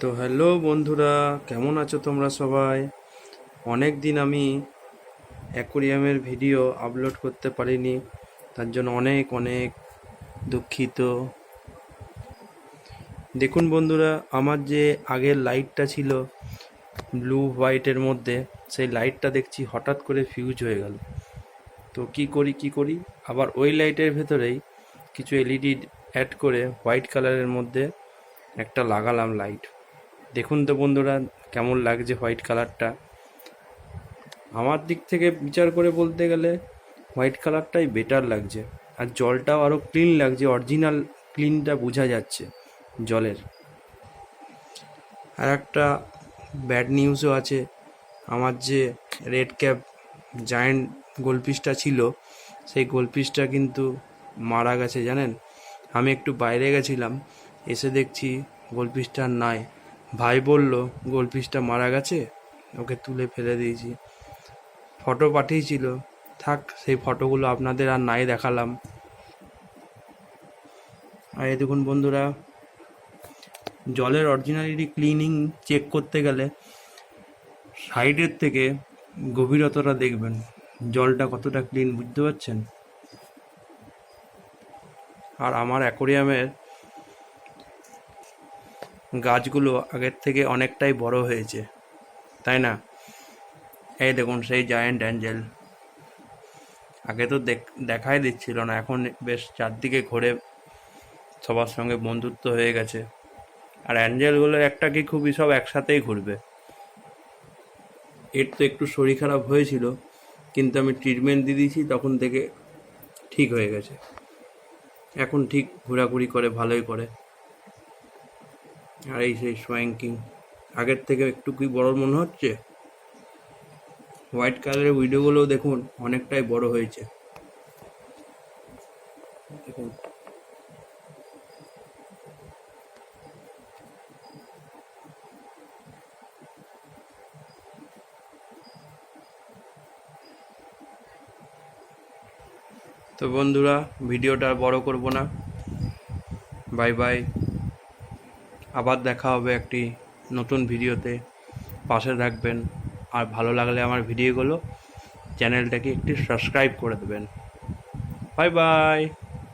তো হ্যালো বন্ধুরা, কেমন আছো তোমরা সবাই? অনেক দিন আমি অ্যাকোরিয়ামের ভিডিও আপলোড করতে পারিনি, তার জন্য অনেক অনেক দুঃখিত। দেখুন বন্ধুরা, আমার যে আগের লাইটটা ছিল ব্লু হোয়াইটের মধ্যে, সেই লাইটটা দেখছি হঠাৎ করে ফিউজ হয়ে গেল। তো কি করি, আবার ওই লাইটের ভেতরেই কিছু এলইডি অ্যাড করে হোয়াইট কালারের মধ্যে একটা লাগালাম লাইট। দেখুন তো বন্ধুরা, কেমন লাগছে হোয়াইট কালারটা। আমার দিক থেকে বিচার করে বলতে গেলে হোয়াইট কালারটাই বেটার লাগছে, আর জলটাও আরও ক্লিন লাগছে, অরিজিনাল ক্লিনটা বোঝা যাচ্ছে জলের। আর একটা ব্যাড নিউজও আছে, আমার যে রেড ক্যাপ জায়ান্ট গোলফিশটা ছিল, সেই গোলফিশটা কিন্তু মারা গেছে জানেন। আমি একটু বাইরে গেছিলাম, এসে দেখছি গোলফিশটা নাই। ভাই বলল গোলফিশটা মারা গেছে, ওকে তুলে ফেলে দিয়েছি। ফটো পাঠিয়েছিল, থাক সেই ফটোগুলো আপনাদের আর নাই দেখালাম। আর এই দেখুন বন্ধুরা, জলের অরিজিনালিটি ক্লিনিং চেক করতে গেলে সাইডের থেকে গভীরতাটা দেখবেন, জলটা কতটা ক্লিন, বুঝতে পারছেন? আর আমার অ্যাকোরিয়ামের গাছগুলো আগের থেকে অনেকটাই বড় হয়েছে, তাই না? এই দেখুন সেই জায়ান্ট অ্যাঞ্জেল, আগে তো দেখাই দিচ্ছিল না, এখন বেশ চারদিকে ঘুরে সবার সঙ্গে বন্ধুত্ব হয়ে গেছে। আর অ্যাঞ্জেলগুলো একটা কি খুবই সব একসাথেই ঘুরবে। এর তো একটু শরীর খারাপ হয়েছিল, কিন্তু আমি ট্রিটমেন্ট দিয়ে দিয়েছি, তখন থেকে ঠিক হয়ে গেছে। এখন ঠিক ঘোরাঘুরি করে, ভালোই করে। আর এই সেই সোয়াঙ্কিং আগের থেকে একটু কি বড় মনে হচ্ছে। হোয়াইট কালারের ভিডিওগুলো দেখুন, অনেকটাই বড় হয়েছে দেখুন। তো বন্ধুরা, ভিডিওটা আর বড় করব না, বাই বাই। আবার দেখা হবে একটি নতুন ভিডিওতে, পাশে থাকবেন। আর ভালো লাগলে আমার ভিডিওগুলো চ্যানেলটাকে একটু সাবস্ক্রাইব করে দেবেন। Bye bye.